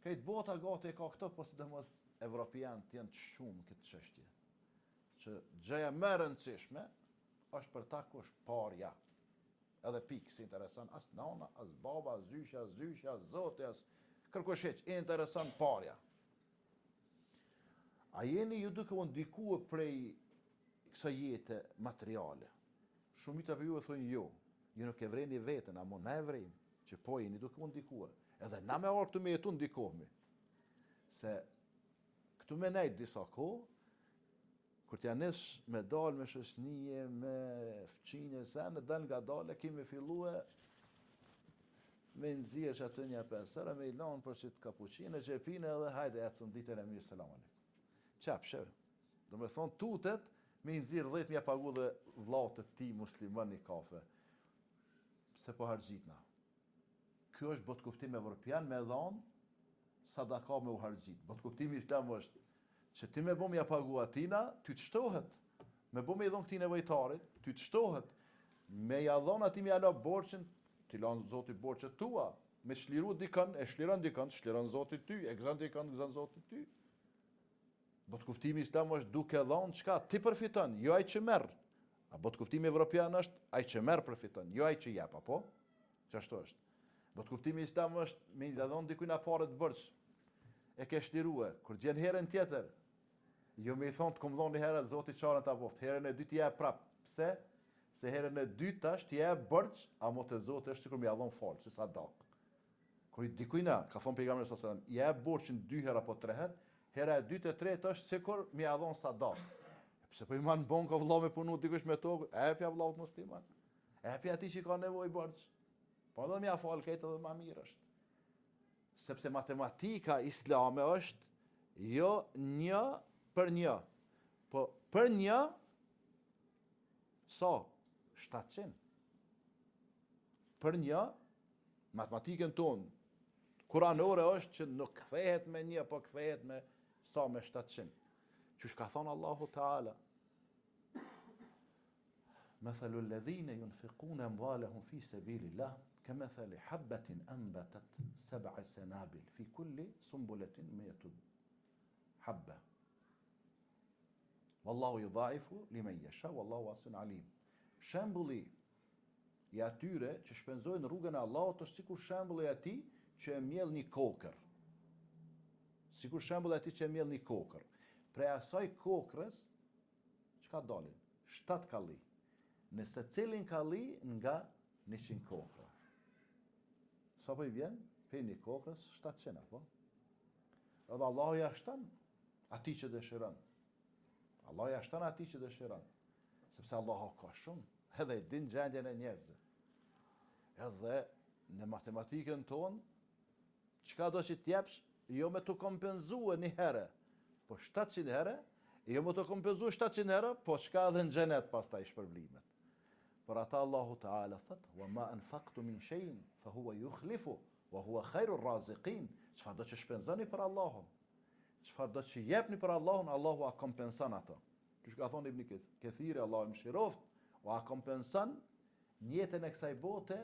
Krejt bota gati e ka këto, po sidomos evropianët janë të shumë këtë çështje. Që gjëja më e rëndësishme është për ta kush parja. Edhe pikë si intereson as nana, as baba, as gjyshja, as zoti, as kërkush hiç, intereson parja. A jeni ju duke u ndikuar prej kësaj jete materiale? Shumica për ju e thonë jo, ju nuk e vreni vetën, amo na e vrejmë, që po jeni duke u ndikuar. Edhe na me orë këtu me jetu ndikohemi. Se këtu me nejtë disa kohë, kur t'ja nesh me dalë me shoqënie, me fqinje, se në dal nga dale, kemi fillue me nxirë që aty një pesëra, me i lanë për që të kapuqinë, që e pine edhe hajde ecën ditën e mirë, selam aleikum. Qapshe, do me thonë tutet, me i nxirë 10 mja pagu dhe vllaut ti musliman një kafe. Se po hargjitna. Kjo është botë kuptim evropian me dhanë, sadaka me u hargjit. Botë kuptimi islam është që ti me bom ja pagu atina, ty të shtohet. Me bom e i dhonë këti nevojtarit, ty të shtohet. Me ja dhonë ati me jala borqen, ti lanë Zoti borqet tua. Me shliru dikën, e shliran dikën, shliran Zoti ty, e gëzan dikën, gëzan Zoti ty. Botë kuptimi islam është duke dhonë qka, ti përfiton, jo ai që merr. A botë kuptimi evropian është ai që merr përfiton, jo ai që jep, apo? Çashtu është. Botë kuptimi islam është me i dhonë dikujt na parë të bërç. e ke shlirue, kur gjen herën tjetër, jo me i thonë të kom dhonë një herë, Zoti qarën ta boft, herën e dytë je prap. Pse? Se herën e dytë tash ti je bërç, a mo te Zoti është sikur më ia dhon falë, si sadak. Kur i dikujna, ka thonë pejgamberi sallallahu alajhi wasallam, je borxhin 2 herë apo 3 herë, hera e dytë e tretë është sikur më ia dhon sadak. Pse po i man bonka vëlla me punu dikush me tokë, e hapja vëllau musliman. E hapja atij që ka nevojë borxh. Po edhe më ia fal këtë edhe më mirë është. Sepse matematika islame është jo 1 për 1, po për 1 sa 700. Për 1 matematikën tonë kuranore është që nuk kthehet me 1, po kthehet me sa me 700. Qysh ka thonë Allahu Teala? Mathalu alladhina yunfiquna amwalahum fi sabilillah kamathali habatin anbatat 7 sanabil fi kulli sumbulatin 100 habba. Wallahu yudha'ifu liman yasha wallahu wasi'un alim. Shembulli i atyre që shpenzojnë në rrugën e Allahut është sikur shembulli i atij që e mjell një kokër. Sikur shembulli i atij që e mjell një kokër. Prej asaj kokrës, çka dalin? 7 kalli. Në secilin kalli nga 100 kokra. Sa po i vjen? Pe një kokrës 700, apo? Edhe Allahu ja shton atij që dëshiron. Allahu ja shton atij që dëshiron. Sepse Allahu ka shumë, edhe e din gjendjen e njerëzve. Edhe në matematikën tonë, çka do që t'jepsh, jo me të kompenzue një herë, po 700 herë, jo me të kompenzue 700 herë, po çka edhe në xhenet pastaj shpërblimet. Por ata Allahu Teala thot: "Wa ma anfaqtu min shay'in fa huwa yukhlifu wa huwa khairur raziqin." Çfarë do që shpenzoni për Allahun? Çfarë do që jepni për Allahun, Allahu a kompenson ato. Që ka thonë Ibn Kathiri, Allahu më shiroft, o a kompenson jetën e kësaj bote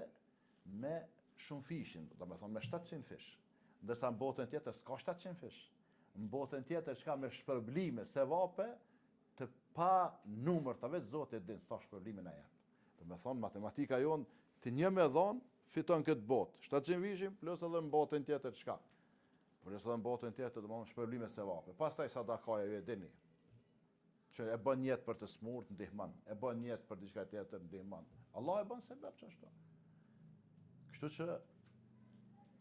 me shumë fishin, do me thonë me 700 fish. Ndërsa në botën tjetër s'ka 700 fish. Në botën tjetër çka me shpërblime, sevape të pa numër, ta vetë Zoti e din sa shpërblime na jep. Do me thonë matematika jon të një me dhon fiton këtë botë. 700 fishin plus edhe në botën tjetër çka. Plus edhe në botën tjetër do të thonë shpërblime sevape. Pastaj sadakaja ju e dini. Që e bën jetë për të smurt, ndihmon. E bën jetë për diçka tjetër, ndihmon. Allah e bën sebeb çashtu. Kështu që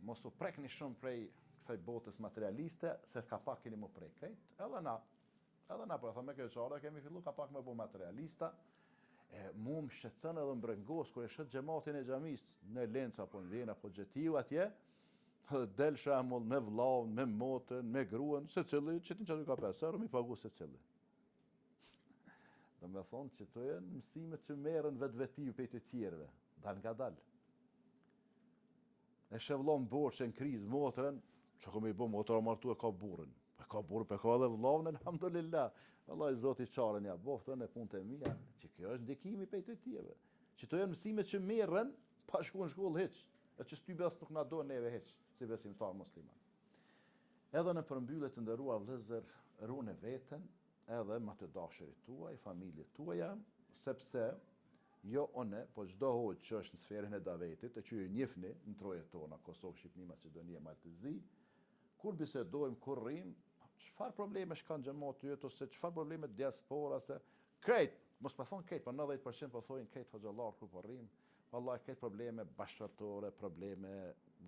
mos u prekni shumë prej kësaj botës materialiste, se ka pak keni më prej krejt. Edhe na po thëmë këtë çfarë kemi fillu ka pak më bu materialista. Mu më shqetëson edhe mbrengos kur e shoh xhamatin e xhamisë në Lencë apo në Vjenë apo Xhetiu atje, del shembull me vllaun, me motën, me gruan, secili që tin çfarë ka pasur, mi pagu secili. Do me thonë që to janë mësimet që merren vetvetiu prej të tjerëve, dal nga dal. E shevllon borxhe në krizë, motrën, çka komë i bë motra martu e ka burrin. Ka burr, ka edhe vllaun, alhamdulillah. Wallahi Zoti çarën ja boftën e punët e mia, që kjo është ndikimi prej të tjerëve. Që to janë mësimet që merren pa shkuar në shkollë hiç, e që sty bas nuk na do neve hiç, si besimtar musliman. Edhe në përmbyllje të nderuar vëllezër, rune veten, edhe më të dashurit tuaj, familjet tuaja, sepse jo one, po çdo hoqë që është në sferën e davetit, e që ju njihni në trojet tona, Kosovë, Shqipëni, Maqedoni, Maltëzi, kur bisedojmë, kur rrim, çfarë probleme shkan xhamati yt ose çfarë probleme diaspora se krejt, mos pa thon krejt, po 90% po thonë krejt hoxhallar kur po rrim, vallahi krejt probleme bashkëtorë, probleme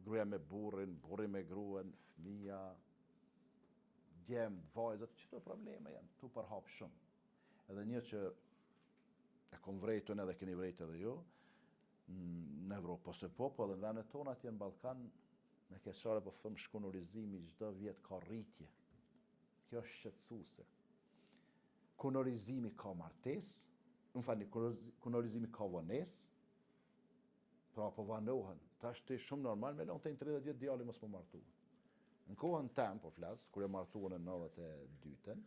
gruaja me burrin, burri me gruan, fëmia, djem, vajzat, çdo probleme janë, tu përhap shumë. Edhe një që e kom vrejtën edhe keni vrejtë edhe jo, në Evropë, po se po edhe në vendet tona atje në Ballkan, me keqare po thëmë shkunorizimi çdo vjet ka rritje. Kjo është shqetësuese. Kunorizimi ka martesë, kunorizimi ka vonesë, pra po vanohen. Tash është shumë normal me lënë 30 vjet djali mos po martuan. Në kohën tem, po flas, kur e martuan në 92-ën,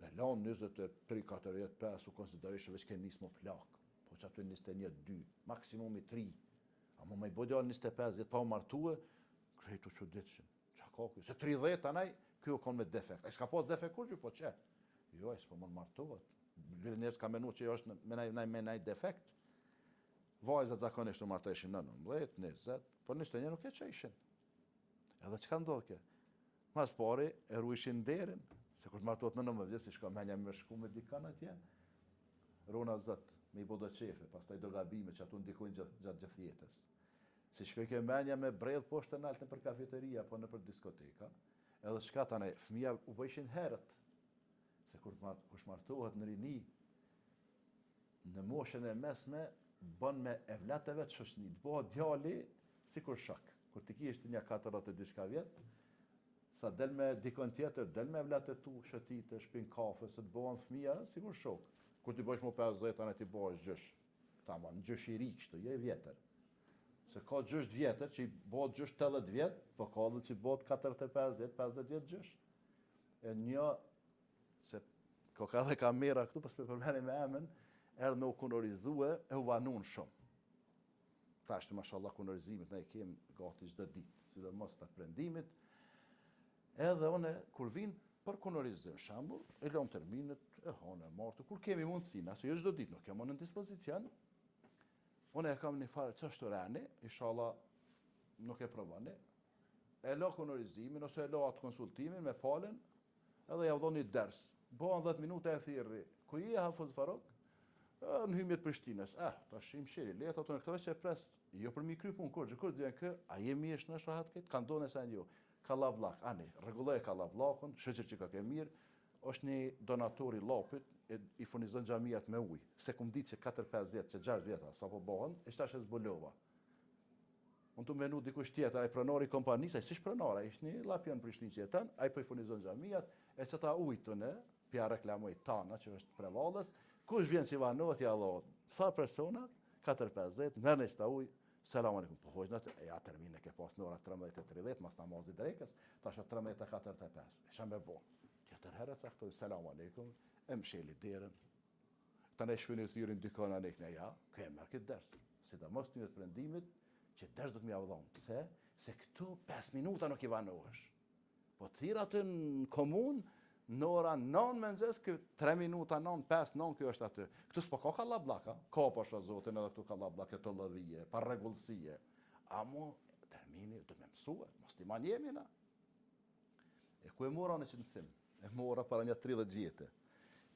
me lënë 23-4 vjet pas u konsiderosh veç ke nis më plak. Po që aty 21-2, maksimumi 3. Ama më i bëj djalë 25 vjet pa u martuar, krejtu çuditshëm. Çka ka ky? Se 30 anaj ky u kon me defekt. Ai s'ka pas defekt kur po çe. Jo, ai s'po mund martohet. Njerëz ka menuar që është me naj defekt. Vajzat zakonisht u marteshin në 19, 20, por 21 nuk e çeshin. Edhe çka ndodh kë? Mas pari e ruishin derin, se kur të martohet në 19 vjet, si shka menja me shku me dikan atje, rona zot, me i bodo qefe, pastaj do gabime që atu ndikojnë gjatë gjithë jetës. Si shkoj ke menja me bredh poshtë të naltën për kafeteria, po në për diskoteka, edhe shka tane, fëmija u bëjshin herët, se kur kush martohet në rini, në moshën e mesme, bën me evlateve të shoqni, të bëhet djali si kur shok. Kur ti ki ishte një 40 diçka vjet, sa del me dikon tjetër, del me evlatet tu, shëtite, shpin kafe, se të bëhen fëmija, si kur shok. Kur ti bësh mu 50 anë ti bësh gjysh, tamam, gjysh i ri kështu, jo i vjetër. Se ka gjysh vjetër që i bëhet gjysh 80 vjet, po ka edhe që i bëhet 40-50 vjet gjysh. E një, se ka dhe kamera këtu, pas për problemi me emën, erdhë me u kunorizue e u vanun shumë. Ta është, mashallah, kunorizimit ne i kemë gati çdo ditë, sidomos të prendimit. Edhe one, kur vinë për kunorizim, shembull, e lëm terminet, e hanë, e martë, kur kemi mundësina, se jo çdo ditë nuk kemi në dispozicion, une e kam një farë çështorani, inshallah nuk e provani, e la kunorizimin, ose e la atë konsultimin me palen, edhe ja vdhon një ders. Bëhen 10 minuta e thirrri. Ku je Hafuz Farok? Në hymjet Prishtinës. Tash im shiri, lehet ato në këto që e pres, jo për mi kry punë kur dzjen kë, a je mirë në shahat këtë, kanë done sa jo. Kallavllak, ani, rregulloj kallavllakun, shoqër që ka ke mirë, është një donator i llapit, i furnizon xhamiat me ujë. Se kum ditë që 4-5 vjet, që 6 vjeta sapo bëhen, e shtash e zbulova. Unë të menu dikush tjetër, ai pronari i kompanisë, ai sish pronar, ai është një llapjon Prishtinë që jeton, ai po i furnizon xhamiat, e çata ujtun pja reklamoj tana që është prevallës, kush vjen që vanohet ja Allahut. Sa persona? 4-5, merrni çta ujë. Selam aleikum. Po hojna ja termin e ke pas në ora 13:30 mas namazit drekës, tash 13:45. Isha me bo. Tjetër herë caktoj selam aleikum, e msheli derën. Tanë shkojnë të thyrin dykon anek në ja, ke merr këtë ders. Sidomos të prendimit që ders do të më avdhon. Pse? Se këtu 5 minuta nuk i vanohesh. Po thirr aty në komunë në ora 9 mëngjes, 3 minuta 9, 5, 9 kjo është aty. Këtu s'po ka kallabllaka, ka pasha zotin edhe këtu kallabllake të lëdhije, pa rregullësie. Amo termini do më mësua, mos ti manjemi na. E ku e mora në mësim? E mora para një 30 vjetë.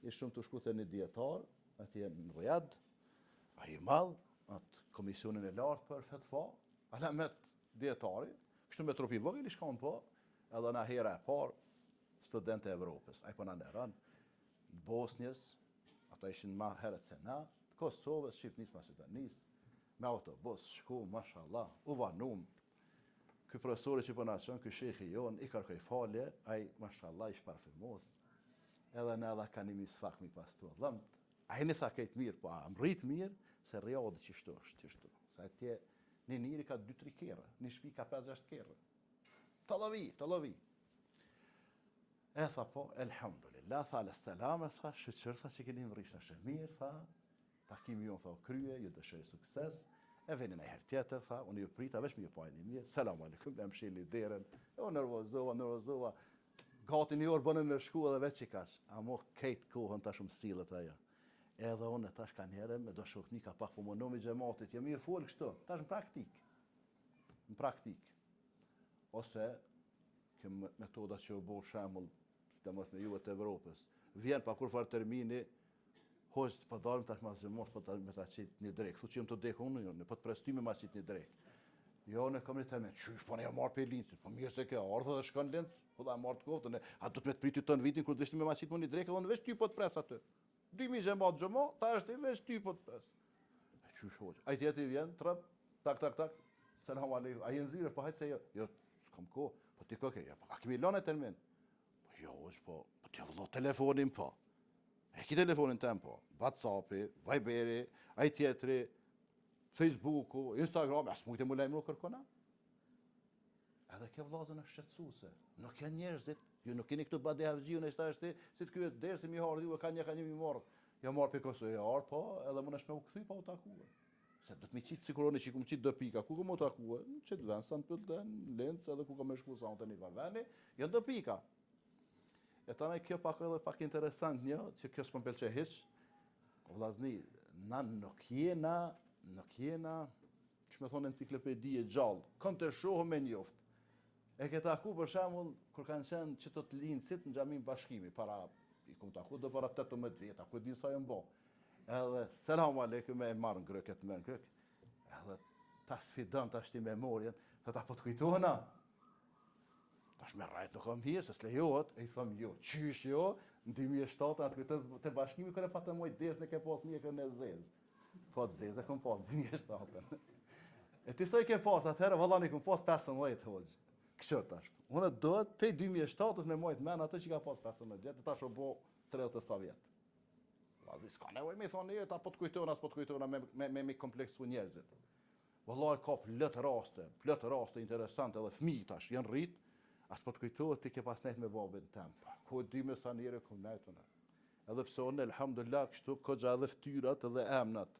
Ishte shumë të shku te një dietar, atje në Riyadh, ai i madh, atë komisionin e lartë për fetva, alamet dietari, kështu me trupi vogël i shkon po, edhe na hera e parë studentë e Evropës. Ai po na nderon në Bosnjës, ata ishin më herët se na, të Kosovës, Shqipërisë, Maqedonisë, me autobus, shku, mashallah, u vanum. Ky profesori që po na çon, ky shehi jon, i kërkoi falje, ai mashallah ish parfumos. Edhe na dha kanë misfak mi pas tu. Dhëm, ai në tha këtë mirë, po am rrit mirë se Riyadhi çishto është, çishto. Sa atje në njëri ka 2-3 kerë, në shtëpi ka 5-6 kerë. Tallovi. E tha po, elhamdulillah, tha selam, tha shqyr, tha që keni më rish në shëmir, tha, takimi ju tha krye, ju dëshoj sukses, e veni në herë tjetër, tha, unë ju prita, veç me ju pajni mirë, selam aleikum, dhe më shili derën, e unë nervozova, gati një orë bënë me shku edhe veç i kash, a mo kejtë kohën ta shumë silët aja. Edhe unë tash ka njerë, me do shokni ka pak po më nomi gjematit, jemi e folë kështu, tash në praktik. Ose, kjo metoda që u bo shemull, sidomos me juve të Evropës, vjen pa kur farë termini, hoqë për dalim tash ma zimos për me ta qitë një drejkë, thu që jem të dekë unë, për të prestyme ma qitë një drejkë. Jo, në kam një termin, qysh, po ne marrë për lincit, po mirë se ke ardhë dhe shkon lincë, po da marrë të koftën, a du të me të priti të në vitin, kur dhe shti me ma qitë më një drejkë, edhe në veç ty po të pres aty. 2000 gjema, ta është i veç ty po të pres. E qysh hoqë, a i tjeti vjen, trëp, tak, selam aleikum, a i nëzire, po hajtë se jo, s'kam ko, po ti ko ke, a kemi lane termin? Po jo, po ti avlo telefonin po. E ki telefonin tem po, WhatsAppi, Viberi, a i tjetri, Facebooku, Instagram, as mujtë e mu lejmëru kërkona. Edhe kjo vlazën është shqetësuse. Nuk janë njerëzit, ju nuk keni këtu bade havgjiu në ishtë si të kyet derë, si mi harë dhju, ka një mi marë. Ja marë për Kosovë, ja arë, po, edhe më nëshme u këthy pa u takua. Se do të mi qitë sikuroni që ku më qitë do pika, ku më takua, në qitë vend, sa në pëllën, lëndës, edhe ku ka me shku sa në të një veni, janë do pika. E tanaj kjo pak edhe pak interesant një, që kjo s'pëm pëlqe hiq, vlazni, na nuk jena, që me thonë enciklopedi e gjallë, kanë të shohë me njoftë. E ke taku për shembull kur kanë qenë që të linjësit në xhamin Bashkimi para i kom taku do para 18 vjet, ku di sa janë bë. Edhe selam aleikum e marrën grëket me grëk. Edhe ta sfidon tash ti memorien, ta po të kujtohena. Tash me rajt nuk kam hirë, se s'lejohet, e i thëm jo, qysh jo, në 2007 atë kujtoj të Bashkimi kërë patë moj desë në ke pas mjekën e zezë. Po të zezë e kom pas 2007. E ti soj ke pas atëherë, vëllani kom pas 15 hoqë. Këshër tash. Unë dohet pej 2007 me mojt men atë që ka pas 15 vjetë, tash o bo 30 sa vjetë. Vazi, s'ka nevoj me i thonë jetë, apo të kujtona, s'po të kujtona me kompleksu njerëzit. Vëllaj ka plët raste interesante edhe fmi tash, janë rritë, as po të kujtohet ti ke pas nejt me babin tem. Ko dy me sa njëre kom nejtën. Edhe pse unë, elhamdulillah, kështu këgja edhe ftyrat edhe emnat.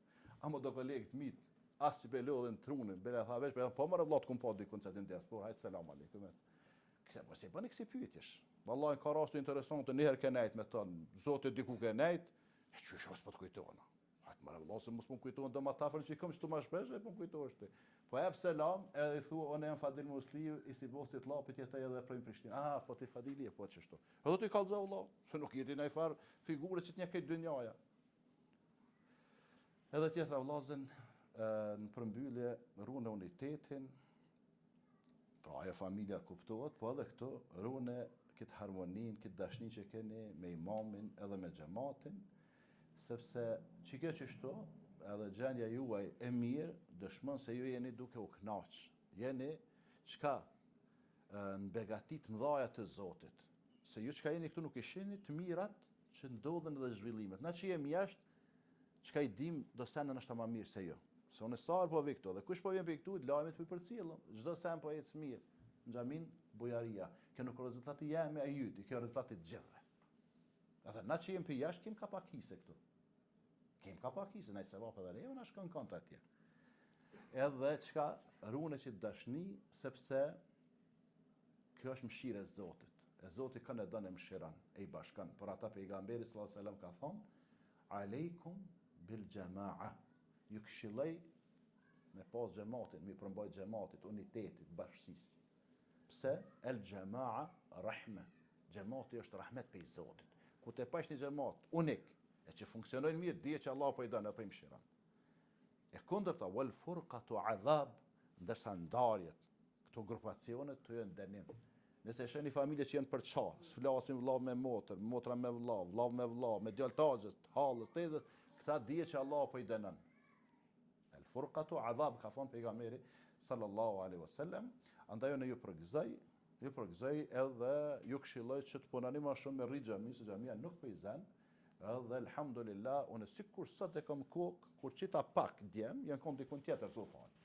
Amo do kolegët mitë, as që belo dhe në trunin, bele tha veç, po mërë vlatë kom pa dikun që atin des, po hajtë selam aleikum. Këse, mos e bëni kësi pyetjesh. Wallahi ka raste interesante, njëherë ke nejt me tonë, zote diku ke nejt, e qysh as po të kujtohena. Hajtë mërë vlatë, se mos më kujtohen dhe ma tafër që i kom që tu ma shpesh, e po më kujtohesh ti. Po e selam, edhe i thua, unë jam Fadil Musliu, i si bosit lapit jetaj edhe prejnë Prishtinë. Ah, po ti Fadili e po qështu. Edhe ti kallëza Allah, se nuk jeti nëj farë figure që t'nje këtë dënjaja. Edhe tjetra vlazën, në përmbyllje rune unitetin, pra ajo familja kuptohet, po edhe këto rune këtë harmonin, këtë dashni që keni me imamin edhe me xhamatin, sepse që kjo qështu, edhe gjendja juaj e mirë, dëshmon se ju jeni duke u knaq. Jeni qka në begatit mdhaja të Zotit. Se ju qka jeni këtu nuk i shini të mirat që ndodhen dhe zhvillimet. Na që jemi jashtë, qka i dim do senën është ma mirë se ju. Se unë e sarë po vi këtu, dhe kush po vjen për këtu, lajmet për përcilëm. Gjdo sen po jetës mirë. Në xhamin bujaria. Kjo nuk rezultati jemi a jyti, kjo rezultati gjithve. Edhe na që jemi për jashtë, kem ka pakise këtu. Kem ka pakise, na i se vapë edhe leve, na shkën kontra atje. Edhe qka rune që dashni, sepse kjo është mshire e Zotit. E Zotit kanë e dënë e mshiran, e i bashkan. Por ata pejgamberi sallallahu alaihi wasallam ka thonë, aleikum bil gjema'a. Ju këshilloj me pas gjematin, mi përmbaj gjematit, unitetit, bashkësisë. Pse? El gjema'a rahme. Gjemati është rahmet pe i Zotit. Ku te pash një gjemat unik, e që funksionojnë mirë, dije që Allah po i dënë e po i mshiran. E kundërta, wal furqatu adhab, ndërsa ndarjet, këto grupacionet të jenë dënim. Nëse shë një familje që jenë për qa, s'flasin vllav me motër, motra me vllav me vllav, me djaltagjës, halës, tezës, këta dije që Allah po i dënën. El furqatu adhab, ka thonë pejgamberi sallallahu alaihi wasallam, andaj unë ju përgëzoj edhe ju këshilloj që të punani ma shumë me rri xhami, se xhamia nuk po i zën. Edhe elhamdulillah, unë sikur sot e kam kokë, kur qita pak djem, janë kom dikun tjetër të falë.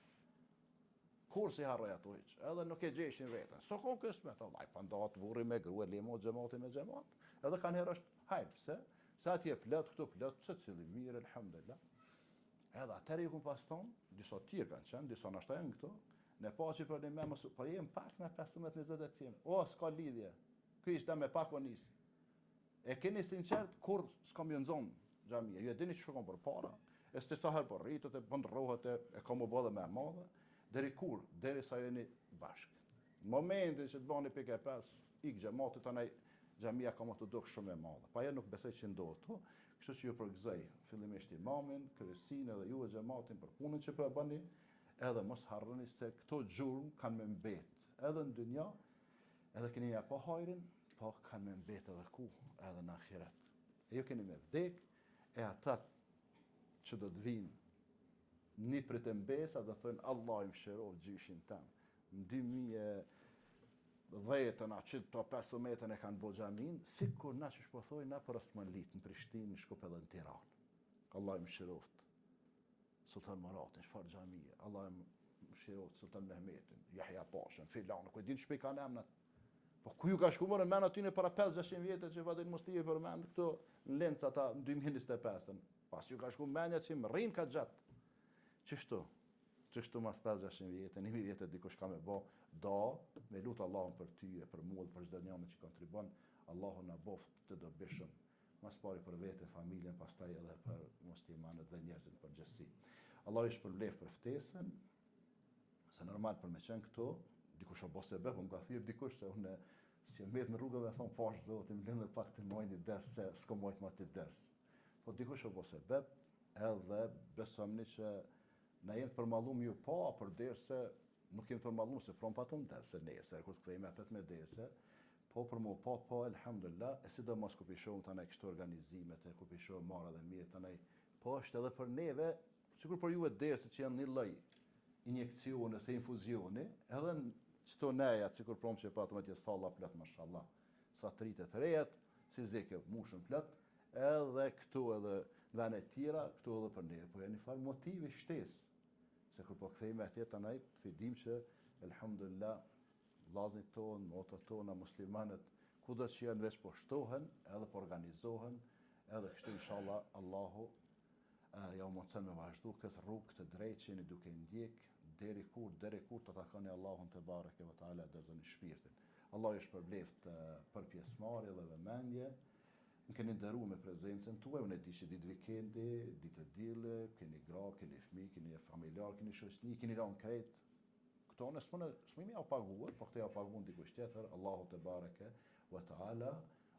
Kur si harroj ato hiq, edhe nuk e gjeshin vetën. So kom kësmet, Allah, pandat, burri me grua, lemo, gjemati me gjemat. Edhe kanë herë është hajrë, pse? Se atje plot, këtu plot, pse cili mirë, elhamdulillah. Edhe atëri ju kom pas tonë, disa tjerë kanë qenë, disa nashta janë këto, ne pa që për një me mësu, po jem pak në 15-20 e tim. O, s'ka lidhje, këj ishte me pak o nisë. E keni sinqert kur s'kam ju nëzonë xhamia, ju e dini që shukon për para, e s'te sa herë për rritët, e bëndrohet, e kam u bëdhe me madhe, deri kur, deri sa jeni bashkë. Momentin që të bani pike 5, ik xhamatit anaj xhamia ka më të dukë shumë e madhe. Pa ja nuk besoj që ndodhë to, kështu që ju përgëzoj fillimisht imamin, kryesin edhe ju e xhamatin për punën që po e bëni, edhe mos harroni se këto gjurmë kanë me mbet, edhe në dynja, edhe keni ja po hajrin, po kanë me mbet edhe ku, edhe në ahiret. E ju keni me vdek, e ata që do të vinë një për të mbesa, do të thënë Allah i mshirov gjyshin tem. Në 2010 që të 15 e kanë bo xhamin, sikur na që shpothoj na për Osmanlit, në Prishtinë, në Shkup edhe në Tiranë. Allah i mshiroft. Sultan Maratin, çfarë xhamie. Allah i mshiroft Sultan Mehmetin, Yahya Pashën, filan, ku e din shpej kanë emnat. Po ku ju ka shku mërë men aty në para 5-600 vjetë që Fadil Musliu përmend këto në Lencë ata në 2025. Pas ju ka shku menja që më rrinë ka gjatë. Qështu mas 5-600 vjetë, 1000 vjetë dikush ka me bo, me lutë Allahun për ty e për mua dhe për çdo njëri që kontribon, Allahu na boft të dobishëm. Mas pari për veten, familjen, pastaj edhe për muslimanët dhe njerëzit për përgjithësi. Allah i shpërblef për ftesën, se normal për me qenë këto, dikush o bose be, po më ka thirr dikush se unë si mbet në rrugë dhe thon pash Zotin, më lënë pak të mojnë i ders se s'ko mojt ma të ders. Po dikush o bose be, edhe besojmë që na jenë përmallum ju pa për derse nuk jemi përmallum se prom patun derse nesër kur të kthehemi atë me derse. Po për mu pa, elhamdulillah, e sidomos ku pishohëm tanaj kështu organizimet, ku pishohëm marra dhe mirë tanaj, po është edhe për neve, sikur për juve derse që janë një lloj injekcione ose infuzioni, edhe në çto neja, sikur prom që pa të salla plot mashallah, sa tritet të rejat, si zeke mushën plot, edhe këtu edhe në vene tjera, këtu edhe për neve, po janë një farë motivi shtesë, se kur po kthehemi atje tanaj, fidim që elhamdulillah vllazërit tonë, motrat tona, muslimanët, kudo që janë veç po shtohen, edhe po organizohen, edhe kështu inshallah Allahu ja u mundson me vazhdu këtë rrugë të drejtë që jeni duke ndjek deri kur të takoni Allahun te bareke ve taala dorëzoni shpirtin. Allahu ju shpërbleft për pjesëmarrje dhe vëmendje. Më keni nderuar me prezencën tuaj, unë e di që ditë vikendi, ditë dille, keni gra, keni fëmijë, keni familjar, keni shoqni, keni lënë krejt. Këto në s'mimi ja paguar, po këto ja paguan dikush tjetër, Allahu te bareke ve taala,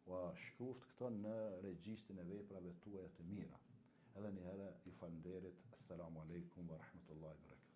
wa shkuft këto në regjistrin e veprave tuaja të mira. Edhe një herë ju falenderit. Assalamu alaikum wa rahmatullahi wa barakatuh.